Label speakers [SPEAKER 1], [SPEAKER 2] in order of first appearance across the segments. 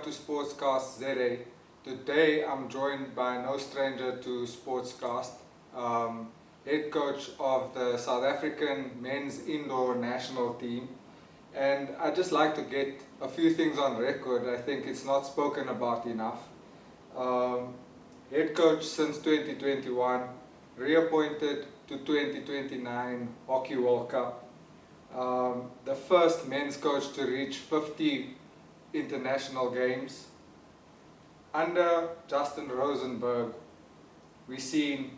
[SPEAKER 1] to Sportscast ZA. Today I'm joined by no stranger to Sportscast, head coach of the South African men's indoor national team. And I'd just like to get a few things on record. I think it's not spoken about enough. Head coach since 2021, reappointed to 2029 Hockey World Cup. The first men's coach to reach 50 international games. Under Justin Rosenberg, we've seen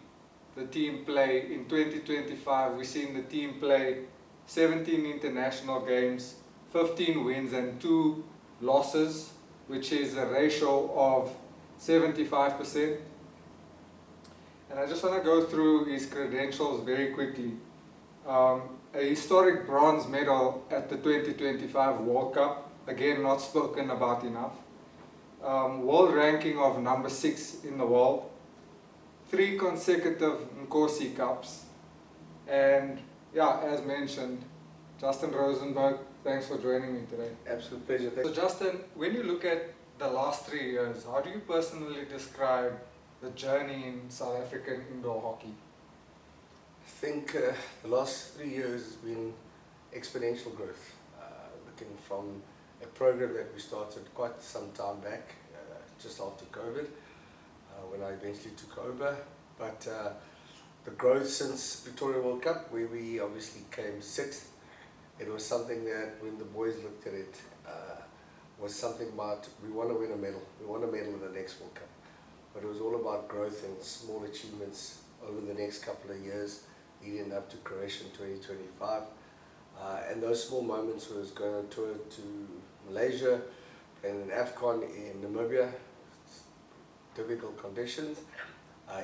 [SPEAKER 1] the team play in 2025, we've seen the team play 17 international games, 15 wins and 2 losses, which is a ratio of 75%. And I just want to go through his credentials very quickly. A historic bronze medal at the 2025 World Cup, again not spoken about enough. World ranking of number 6 in the world, 3 consecutive Nkosi Cups, and yeah, as mentioned, Justin Rosenberg, thanks for joining me today.
[SPEAKER 2] Absolute pleasure.
[SPEAKER 1] So Justin, when you look at the last 3 years, how do you personally describe the journey in South African indoor hockey?
[SPEAKER 2] I think the last 3 years has been exponential growth. Looking from a program that we started quite some time back, just after COVID, when I eventually took over. But the growth since Victoria World Cup, where we obviously came 6th, it was something that when the boys looked at it, was something about, we want to win a medal. We want a medal in the next World Cup. But it was all about growth and small achievements over the next couple of years, leading up to Croatia in 2025. And those small moments was going on tour to Malaysia and an AFCON in Namibia, difficult conditions,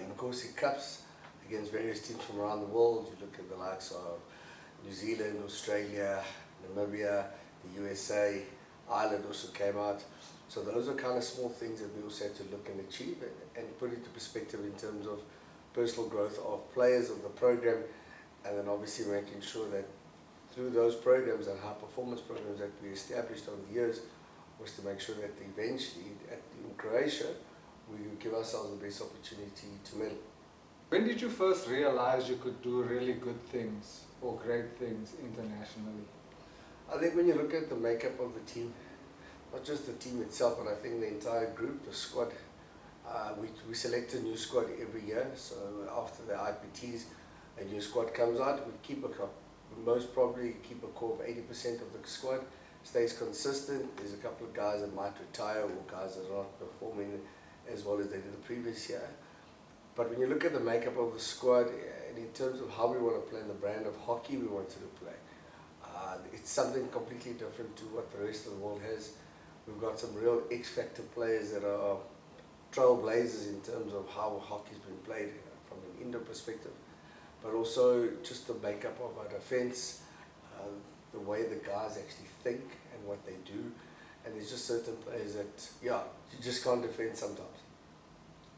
[SPEAKER 2] in Nkosi Cups against various teams from around the world. You look at the likes of New Zealand, Australia, Namibia, the USA, Ireland also came out. So those are kind of small things that we also had to look and achieve and put into perspective in terms of personal growth of players of the program, and then obviously making sure that through those programs and high performance programs that we established over the years was to make sure that eventually in Croatia we would give ourselves the best opportunity to medal.
[SPEAKER 1] When did you first realize you could do really good things or great things internationally?
[SPEAKER 2] I think when you look at the makeup of the team, not just the team itself, but I think the entire group, the squad, we select a new squad every year. So after the IPTs, a new squad comes out, we keep most probably keep a core of 80% of the squad, stays consistent. There's a couple of guys that might retire or guys that are not performing as well as they did the previous year. But when you look at the makeup of the squad, and in terms of how we want to play and the brand of hockey we wanted to play, it's something completely different to what the rest of the world has. We've got some real X-factor players that are trailblazers in terms of how hockey's been played from an indoor perspective, but also just the makeup of our defense, the way the guys actually think and what they do. And there's just certain players that, yeah, you just can't defend sometimes.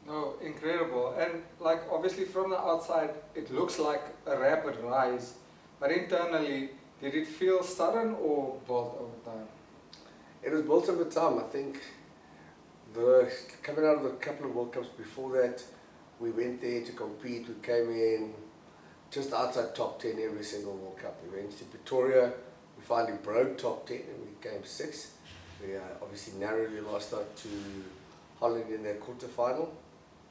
[SPEAKER 1] No, incredible. And like obviously from the outside, it looks like a rapid rise, but internally, did it feel sudden or built over time?
[SPEAKER 2] It was built over time. I think coming out of a couple of World Cups before that, we went there to compete. We came in just outside top 10 every single World Cup. We went to Pretoria, we finally broke top 10 and we came 6th. We obviously narrowly lost out to Holland in their quarterfinal.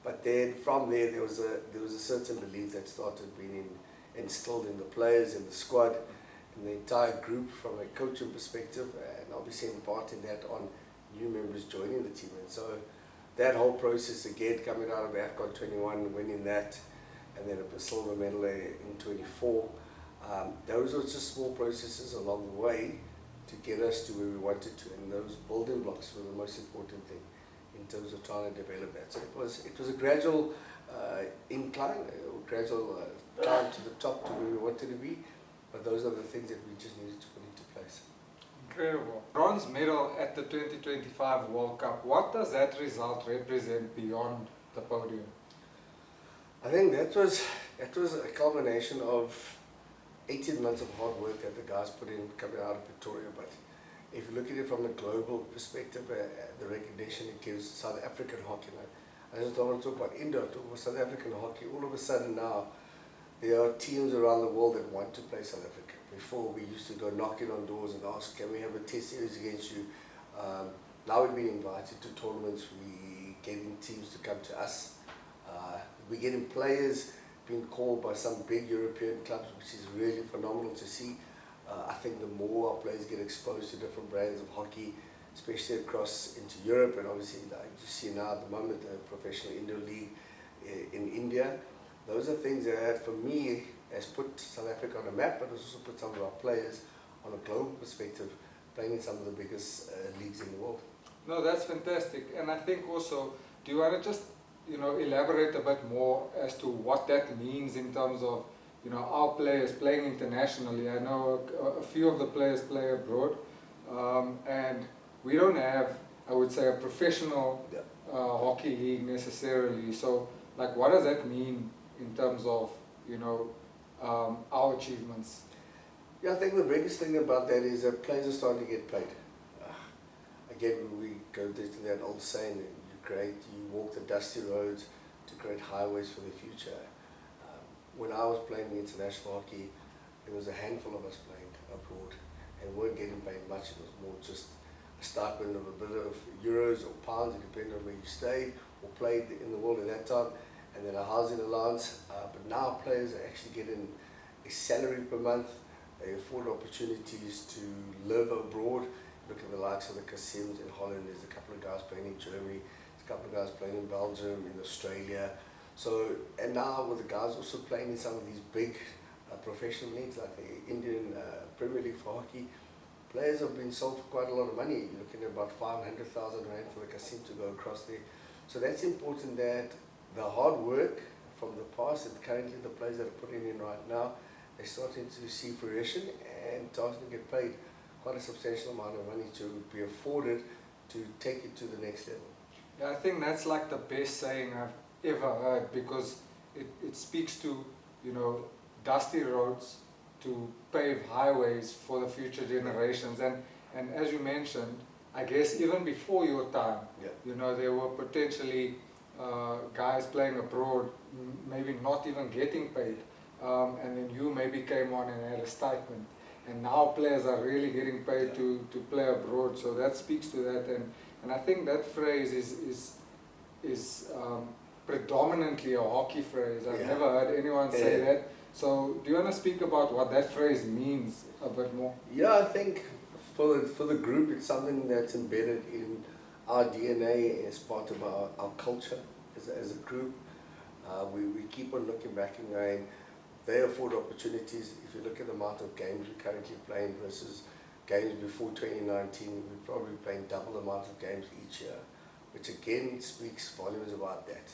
[SPEAKER 2] But then from there was a certain belief that started being instilled in the players, in the squad, in the entire group from a coaching perspective, and obviously imparting that on new members joining the team. And so that whole process again, coming out of AFCON 21, winning that, and then a silver medal in 24, those were just small processes along the way to get us to where we wanted to, and those building blocks were the most important thing in terms of trying to develop that. So it was a gradual incline, a gradual climb to the top to where we wanted to be, but those are the things that we just needed to put into place.
[SPEAKER 1] Incredible. Bronze medal at the 2025 World Cup. What does that result represent beyond the podium?
[SPEAKER 2] I think that was a culmination of 18 months of hard work that the guys put in coming out of Pretoria, but if you look at it from a global perspective, the recognition it gives South African hockey. I just don't want to talk about India, I talk about South African hockey. All of a sudden now, there are teams around the world that want to play South Africa. Before, we used to go knocking on doors and ask, can we have a test series against you? Now we've been invited to tournaments, we're getting teams to come to us. We're getting players being called by some big European clubs, which is really phenomenal to see. I think the more our players get exposed to different brands of hockey, especially across into Europe, and obviously like you see now at the moment the professional indoor league in India, those are things that for me has put South Africa on a map, but also put some of our players on a global perspective, playing in some of the biggest leagues in the world.
[SPEAKER 1] No, that's fantastic. And I think also, do you want to just, elaborate a bit more as to what that means in terms of, our players playing internationally? I know a few of the players play abroad, and we don't have, I would say, a professional hockey league necessarily. So, like, what does that mean in terms of, our achievements?
[SPEAKER 2] Yeah, I think the biggest thing about that is that players are starting to get paid. Again, we go to that old saying, you walk the dusty roads to create highways for the future. When I was playing international hockey, there was a handful of us playing abroad and weren't getting paid much. It was more just a stipend of a bit of euros or pounds, depending on where you stayed or played in the world at that time, and then a housing allowance. But now players are actually getting a salary per month. They afford opportunities to live abroad. Look at the likes of the Casims in Holland. There's a couple of guys playing in Germany. There's a couple of guys playing in Belgium, in Australia. So, and now with the guys also playing in some of these big professional leagues like the Indian Premier League for hockey, players have been sold for quite a lot of money. You're looking at about 500,000 rand for the Casim to go across there. So that's important, that the hard work from the past and currently the players that are putting in right now, they're starting to see fruition and starting to get paid quite a substantial amount of money to be afforded to take it to the next level.
[SPEAKER 1] Yeah, I think that's like the best saying I've ever heard, because it speaks to, dusty roads to pave highways for the future generations. And as you mentioned, I guess even before your time, there were potentially guys playing abroad, maybe not even getting paid, and then you maybe came on and had a stipend. And now players are really getting paid to play abroad, so that speaks to that. And I think that phrase is predominantly a hockey phrase. I've never heard anyone say that. So do you want to speak about what that phrase means a bit more?
[SPEAKER 2] Yeah, I think for the group, it's something that's embedded in our DNA as part of our culture as a group. We keep on looking back and going, they afford opportunities. If you look at the amount of games we're currently playing versus games before 2019, we're probably playing double the amount of games each year, which again speaks volumes about that.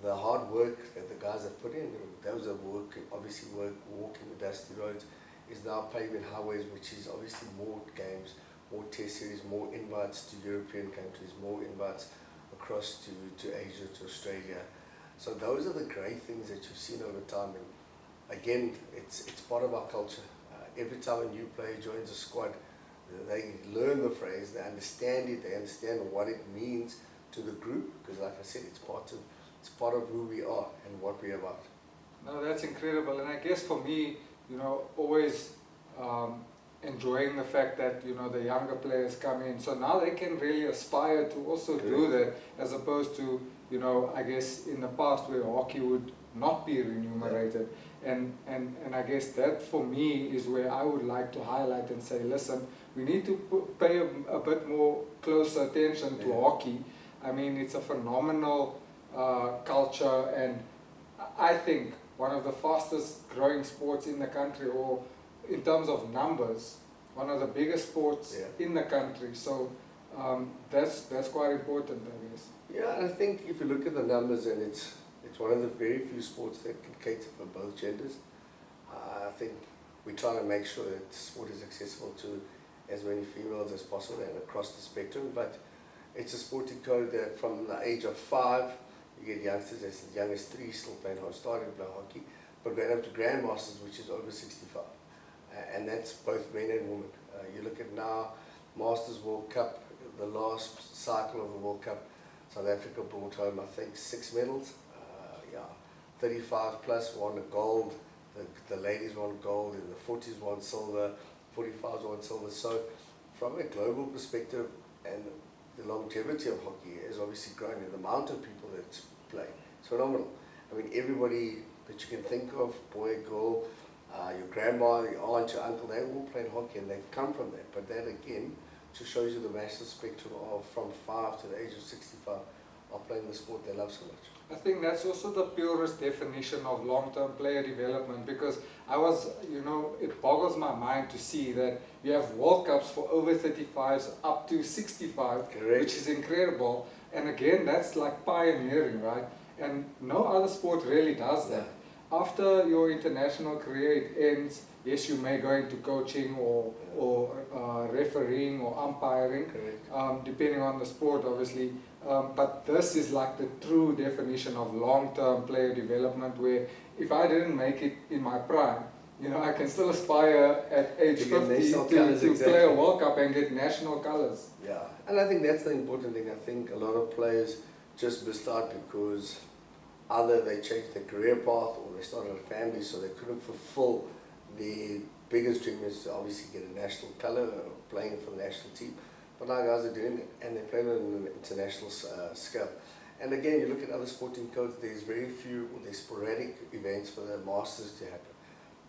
[SPEAKER 2] The hard work that the guys have put in, those that obviously walking the dusty roads, is now paving highways, which is obviously more games, more test series, more invites to European countries, more invites across to Asia, to Australia. So those are the great things that you've seen over time. And again, it's part of our culture. Every time a new player joins a squad, they learn the phrase, they understand it, they understand what it means to the group, because like I said, it's part of who we are and what we're about.
[SPEAKER 1] No, that's incredible. And I guess for me, always enjoying the fact that, the younger players come in. So now they can really aspire to also do that, as opposed to, I guess in the past where hockey would not be remunerated. And I guess that for me is where I would like to highlight and say, listen, we need to pay a bit more close attention to hockey. I mean, it's a phenomenal culture, and I think one of the fastest growing sports in the country, or in terms of numbers, one of the biggest sports in the country. So that's quite important, I guess.
[SPEAKER 2] Yeah, I think if you look at the numbers, and it's one of the very few sports that can cater for both genders. I think we try to make sure that sport is accessible to as many females as possible and across the spectrum. But it's a sporting code that from the age of 5, you get youngsters as young as 3 still playing starting to play hockey, but going up to grandmasters, which is over 65, and that's both men and women. You look at now, Masters World Cup, the last cycle of the World Cup, South Africa brought home, I think, 6 medals. 35 plus won a gold. The ladies won gold, in the 40s won silver, 45s won silver. So from a global perspective, and the longevity of hockey has obviously grown, and the amount of people that play, it's phenomenal. I mean, everybody that you can think of, boy, girl, your grandma, your aunt, your uncle, they all played hockey and they've come from that. But that again just shows you the massive spectrum of from 5 to the age of 65 are playing the sport they love so much.
[SPEAKER 1] I think that's also the purest definition of long-term player development, because it boggles my mind to see that you have World Cups for over 35s up to 65,
[SPEAKER 2] Correct.
[SPEAKER 1] Which is incredible. And again, that's like pioneering, right? And no other sport really does that. After your international career it ends, yes, you may go into coaching or refereeing or umpiring, depending on the sport, obviously. But this is like the true definition of long-term player development, where if I didn't make it in my prime, I can still aspire at age 50 to play a World Cup and get national colors.
[SPEAKER 2] Yeah, and I think that's the important thing. I think a lot of players just missed out because either they changed their career path or they started a family, so they couldn't fulfill the biggest dream is to obviously get a national colour or playing for the national team. But now guys are doing it, and they're playing on an international scale. And again, you look at other sporting codes, there's very few, or there's sporadic events for the Masters to happen.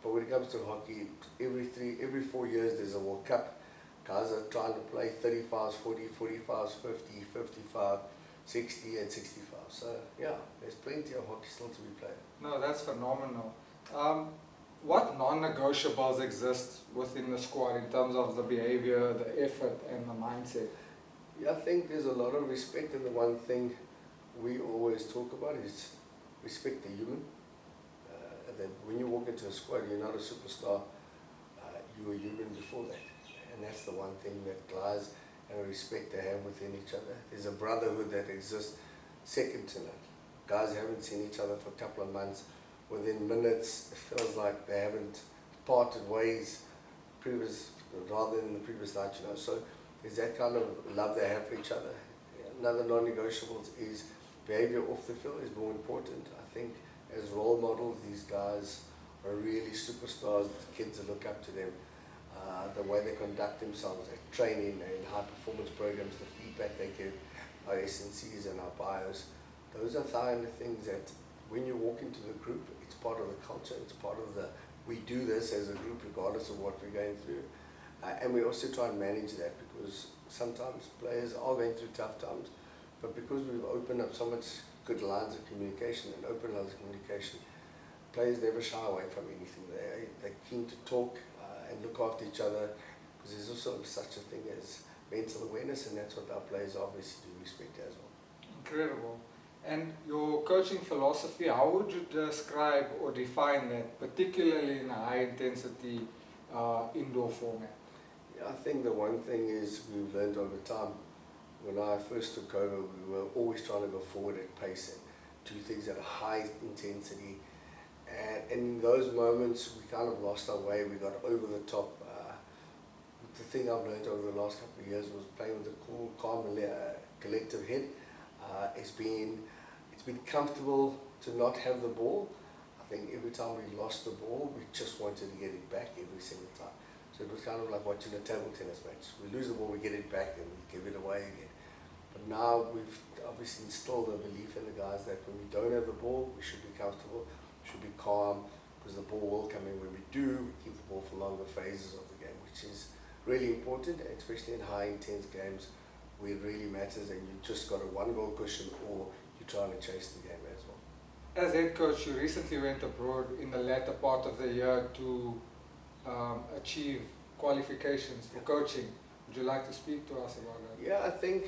[SPEAKER 2] But when it comes to hockey, every 4 years there's a World Cup. Guys are trying to play 35s, 40, 45s, 50, 55, 60 and 65. So yeah, there's plenty of hockey still to be played.
[SPEAKER 1] No, that's phenomenal. What non-negotiables exist within the squad in terms of the behavior, the effort and the mindset?
[SPEAKER 2] Yeah, I think there's a lot of respect, and the one thing we always talk about is respect the human. That when you walk into a squad, you're not a superstar, you were human before that. And that's the one thing that guys and respect they have within each other. There's a brotherhood that exists second to none. Guys haven't seen each other for a couple of months. Within minutes, it feels like they haven't parted ways rather than the previous night, So there's that kind of love they have for each other. Another non-negotiables is behavior off the field is more important. I think as role models, these guys are really superstars. The kids look up to them. The way they conduct themselves at training and high performance programs, the feedback they give, our SNCs and our bios, those are kind of things that when you walk into the group, it's part of the culture, it's part of we do this as a group regardless of what we're going through. And we also try and manage that, because sometimes players are going through tough times, but because we've opened up so much good lines of communication and open lines of communication, players never shy away from anything. They're keen to talk and look after each other, because there's also such a thing as mental awareness, and that's what our players obviously do respect as well.
[SPEAKER 1] Incredible. And your coaching philosophy, how would you describe or define that, particularly in a high intensity indoor format?
[SPEAKER 2] Yeah, I think the one thing is we've learned over time. When I first took over, we were always trying to go forward at pace and do things at a high intensity. And in those moments, we kind of lost our way. We got over the top. The thing I've learned over the last couple of years was playing with a cool, calm, collective head. It's been comfortable to not have the ball. I think every time we lost the ball, we just wanted to get it back every single time. So it was kind of like watching a table tennis match. We lose the ball, we get it back, and we give it away again. But now we've obviously instilled a belief in the guys that when we don't have the ball, we should be comfortable, we should be calm, because the ball will come in. When we do, we keep the ball for longer phases of the game, which is really important, especially in high intense games where it really matters and you just got a 1-goal cushion, or you're trying to chase the game as well.
[SPEAKER 1] As head coach, you recently went abroad in the latter part of the year to achieve qualifications for coaching. Would you like to speak to us about that?
[SPEAKER 2] Yeah, I think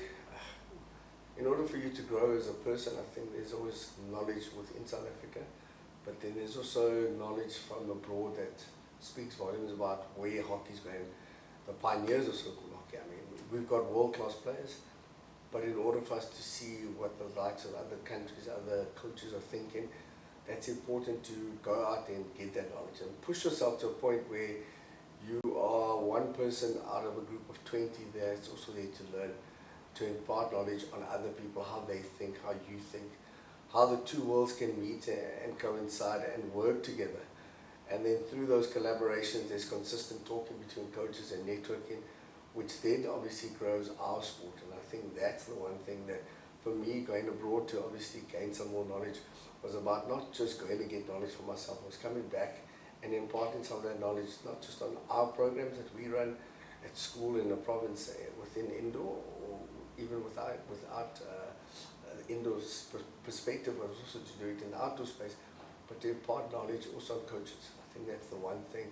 [SPEAKER 2] in order for you to grow as a person, I think there's always knowledge within South Africa, but then there's also knowledge from abroad that speaks volumes about where hockey's going, the pioneers of so-called hockey. I mean, we've got world-class players, but in order for us to see what the likes of other countries, other coaches are thinking, that's important to go out and get that knowledge and push yourself to a point where you are one person out of a group of 20 that's also there to learn, to impart knowledge on other people, how they think, how you think, how the two worlds can meet and coincide and work together. And then through those collaborations, there's consistent talking between coaches and networking, which then obviously grows our sport. And I think that's the one thing that, for me, going abroad to obviously gain some more knowledge was about not just going to get knowledge for myself, it was coming back and imparting some of that knowledge, not just on our programs that we run at school in the province within indoor, or even without indoor perspective, but also to do it in the outdoor space, but to impart knowledge also on coaches. I think that's the one thing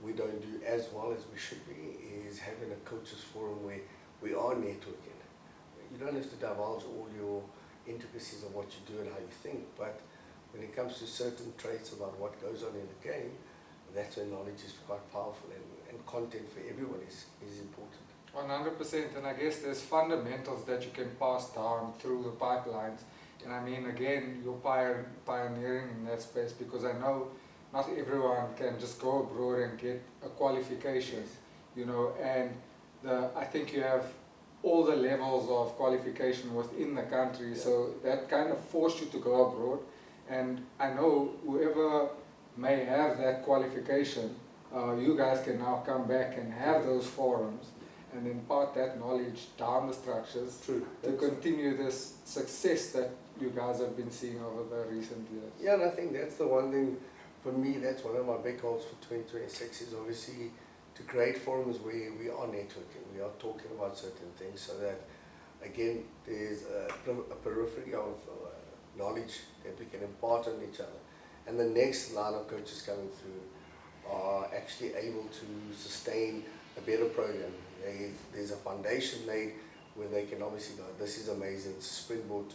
[SPEAKER 2] we don't do as well as we should be, is having a coaches forum where we are networking. You don't have to divulge all your intricacies of what you do and how you think, but when it comes to certain traits about what goes on in the game, that's when knowledge is quite powerful, and content for everyone is important.
[SPEAKER 1] 100%, and I guess there's fundamentals that you can pass down through the pipelines. And I mean, again, you're pioneering in that space, because I know not everyone can just go abroad and get a qualification, you know, and I think you have all the levels of qualification within the country, so that kind of forced you to go abroad. And I know whoever may have that qualification, you guys can now come back and have those forums and impart that knowledge down the structures to continue this success that you guys have been seeing over the recent years.
[SPEAKER 2] Yeah, and I think that's the one thing, for me, that's one of my big goals for 2026, is obviously to create forums where we are networking, we are talking about certain things, so that, again, there's a periphery of knowledge that we can impart on each other. And the next line of coaches coming through are actually able to sustain a better program. There's a foundation laid where they can obviously go, this is amazing, it's a springboard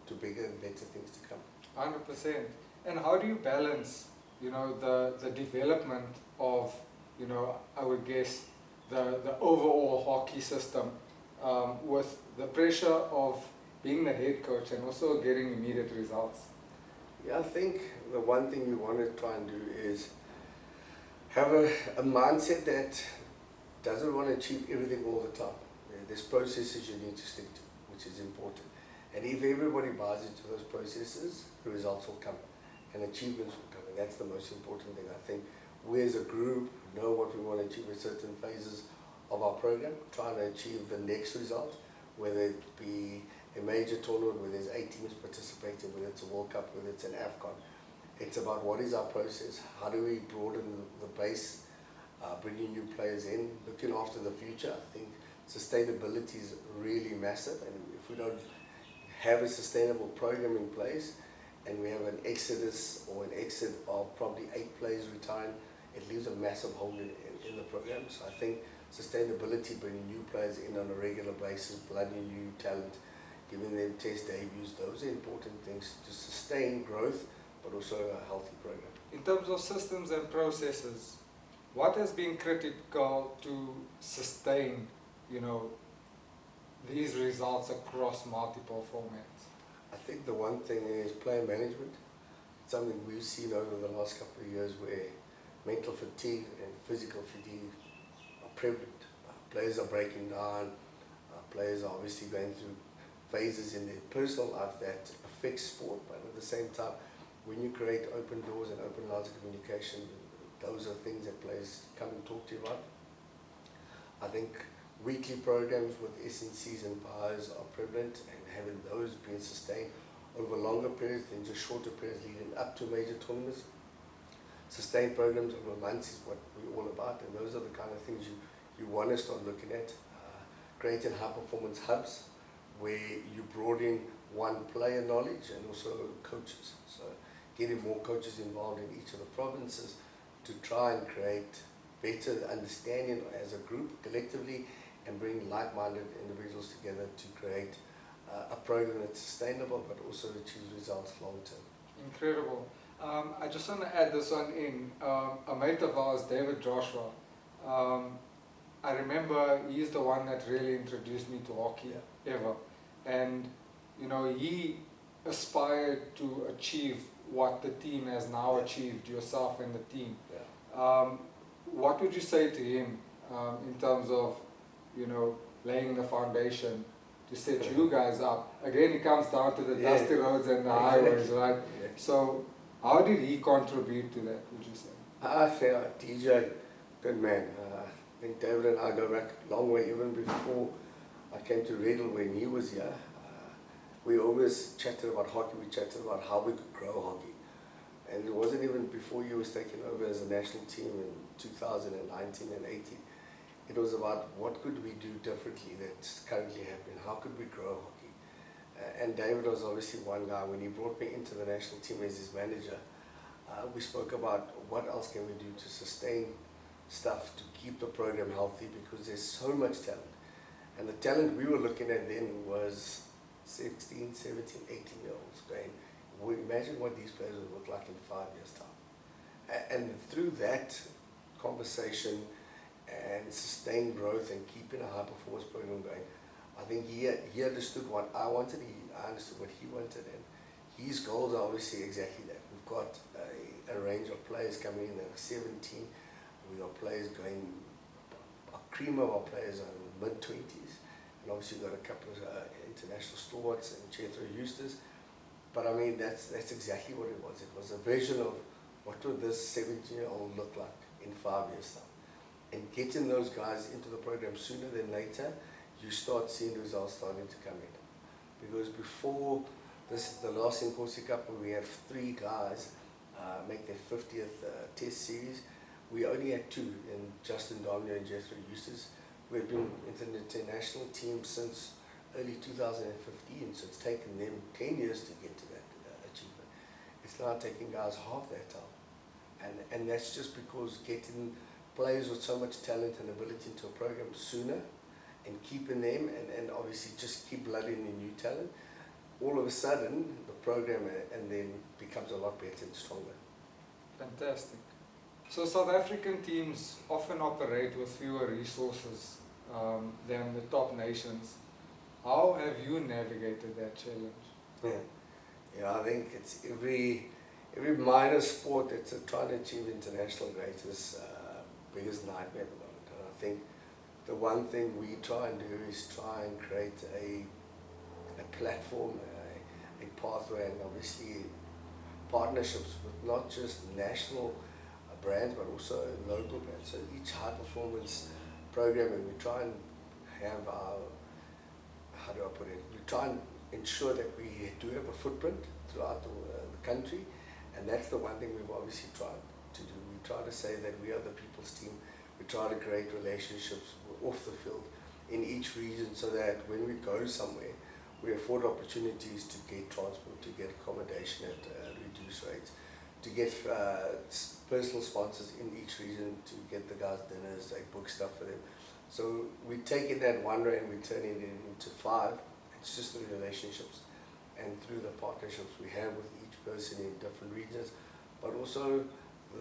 [SPEAKER 2] to bigger and better things to come.
[SPEAKER 1] 100%. And how do you balance, you know, the development of, you know, I would guess the overall hockey system with the pressure of being the head coach and also getting immediate results?
[SPEAKER 2] Yeah, I think the one thing you want to try and do is have a mindset that doesn't want to achieve everything all the time. There's processes you need to stick to, which is important. And if everybody buys into those processes, the results will come and achievements will come. And that's the most important thing. I think we as a group know what we want to achieve at certain phases of our program, trying to achieve the next result, whether it be a major tournament where there's 8 teams participating, whether it's a World Cup, whether it's an AFCON. It's about what is our process, how do we broaden the base, bringing new players in, looking after the future. I think sustainability is really massive, and if we don't have a sustainable program in place and we have an exodus or an exit of probably 8 players retiring, it leaves a massive hole in the program. So I think sustainability, bringing new players in on a regular basis, blooding new talent, giving them test debuts, those are important things to sustain growth, but also a healthy program.
[SPEAKER 1] In terms of systems and processes, what has been critical to sustain, you know, these results across multiple formats?
[SPEAKER 2] I think the one thing is player management. It's something we've seen over the last couple of years where mental fatigue and physical fatigue are prevalent. Players are breaking down, players are obviously going through phases in their personal life that affect sport, but at the same time, when you create open doors and open lines of communication, those are things that players come and talk to you about. I think weekly programs with SNCs and powers are prevalent, and having those being sustained over longer periods than just shorter periods leading up to major tournaments. Sustained programs over months is what we're all about, and those are the kind of things you want to start looking at. Creating high performance hubs where you broaden one player knowledge and also coaches. So getting more coaches involved in each of the provinces to try and create better understanding as a group collectively and bring like-minded individuals together to create a program that's sustainable but also achieves results long term.
[SPEAKER 1] Incredible. I just want to add this one in. A mate of ours, David Joshua, I remember he's the one that really introduced me to hockey ever. And, you know, he aspired to achieve what the team has now achieved, yourself and the team. what would you say to him in terms of, you know, laying the foundation to set you guys up? Again, it comes down to the dusty roads and the highways, right?
[SPEAKER 2] Yeah.
[SPEAKER 1] So, how did he contribute to that, would you say?
[SPEAKER 2] I think DJ, good man. I think David and I go back a long way, even before I came to Redel when he was here. We always chatted about hockey, we chatted about how we could grow hockey. And it wasn't even before he was taken over as a national team in 2019 and 18. It was about what could we do differently that's currently happening, how could we grow hockey. And David was obviously one guy. When he brought me into the national team as his manager, we spoke about what else can we do to sustain stuff, to keep the program healthy, because there's so much talent. And the talent we were looking at then was 16, 17, 18-year-olds going, well, imagine what these players would look like in 5 years' time. And through that conversation and sustained growth and keeping a high-performance program going, I think he understood what I wanted, I understood what he wanted, and his goals are obviously exactly that. We've got a range of players coming in that are 17. We've got players going, a cream of our players are in the mid-20s, and obviously we've got a couple of international stalwarts and Jethro Eustace. But I mean, that's exactly what it was. It was a vision of what would this 17-year-old look like in 5 years' time. And getting those guys into the program sooner than later, you start seeing the results starting to come in. Because before the last Nkosi Cup, where we had 3 guys make their 50th test series, we only had 2, in Justin Rosenberg and Jethro Eustace. We've been in the international team since early 2015, so it's taken them 10 years to get to that achievement. It's now taking guys half that time. And that's just because getting players with so much talent and ability into a program sooner and keeping them and obviously just keep blooding in new talent, all of a sudden the program and then becomes a lot better and stronger.
[SPEAKER 1] Fantastic. So South African teams often operate with fewer resources than the top nations. How have you navigated that challenge?
[SPEAKER 2] Yeah, I think it's every minor sport that's trying to achieve international greatness biggest nightmare at the moment. And I think the one thing we try and do is try and create a platform, a pathway, and obviously partnerships with not just national brands but also local brands. So each high performance program, and we try and have our, how do I put it, we try and ensure that we do have a footprint throughout the country, and that's the one thing we've obviously tried to do. We try to say that we are the people's team. We try to create relationships off the field in each region so that when we go somewhere, we afford opportunities to get transport, to get accommodation at reduced rates, to get personal sponsors in each region, to get the guys dinners, they book stuff for them. So we take it that one rand, we turn it into 5. It's just through relationships and through the partnerships we have with each person in different regions, but also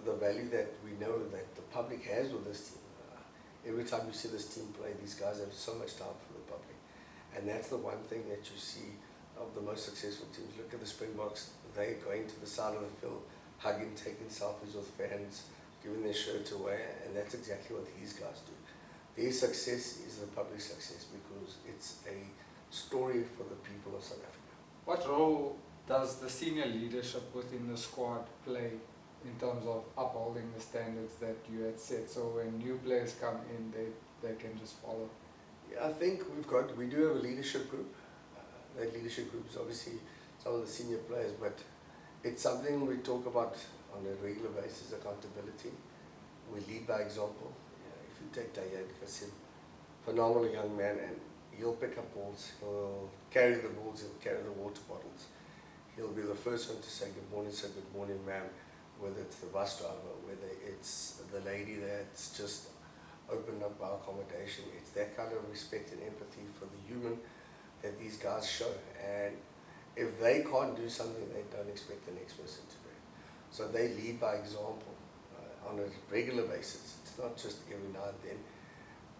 [SPEAKER 2] the value that we know that the public has with this team. Every time you see this team play, these guys have so much time for the public. And that's the one thing that you see of the most successful teams. Look at the Springboks, they're going to the side of the field, hugging, taking selfies with fans, giving their shirt away, and that's exactly what these guys do. Their success is the public success because it's a story for the people of South Africa.
[SPEAKER 1] What role does the senior leadership within the squad play in terms of upholding the standards that you had set, so when new players come in, they can just follow?
[SPEAKER 2] Yeah, I think we do have a leadership group. That leadership group is obviously some of the senior players, but it's something we talk about on a regular basis, accountability. We lead by example. If you take Tayyad Kassim, phenomenal young man, and he'll pick up balls, he'll carry the balls, he'll carry the water bottles. He'll be the first one to say good morning ma'am, whether it's the bus driver, whether it's the lady that's just opened up our accommodation. It's that kind of respect and empathy for the human that these guys show. And if they can't do something, they don't expect the next person to do it. So they lead by example on a regular basis. It's not just every now and then.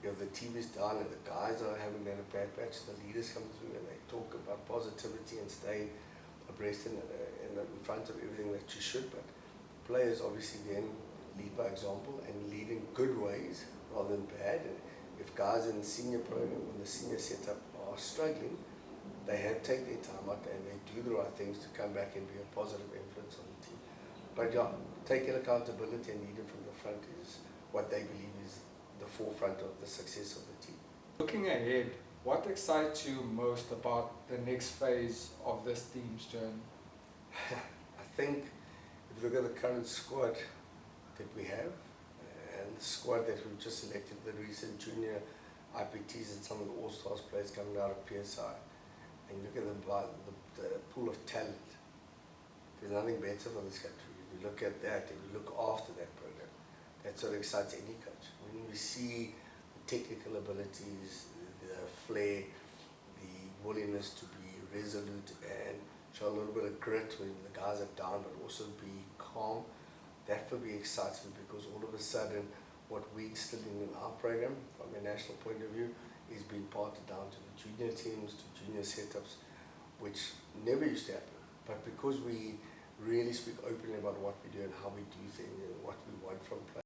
[SPEAKER 2] If the team is down and the guys are having a bad patch, the leaders come through and they talk about positivity and stay abreast in front of everything that you should. But players obviously then lead by example and lead in good ways rather than bad. And if guys in the senior program or the senior setup are struggling, they have take their time out and they do the right things to come back and be a positive influence on the team. But yeah, taking accountability and leading from the front is what they believe is the forefront of the success of the team.
[SPEAKER 1] Looking ahead, what excites you most about the next phase of this team's journey?
[SPEAKER 2] I think if you look at the current squad that we have and the squad that we've just selected, the recent junior IPTs and some of the all-stars players coming out of PSI, and you look at the pool of talent, there's nothing better for this country. If you look at that and you look after that program, that's what excites any coach. When we see the technical abilities, the flair, the willingness to be resolute and show a little bit of grit when the guys are down, but also be calm, that for me excites me, because all of a sudden what we're instilling in our program from a national point of view is being parted down to the junior teams, to junior setups, which never used to happen. But because we really speak openly about what we do and how we do things and what we want from players,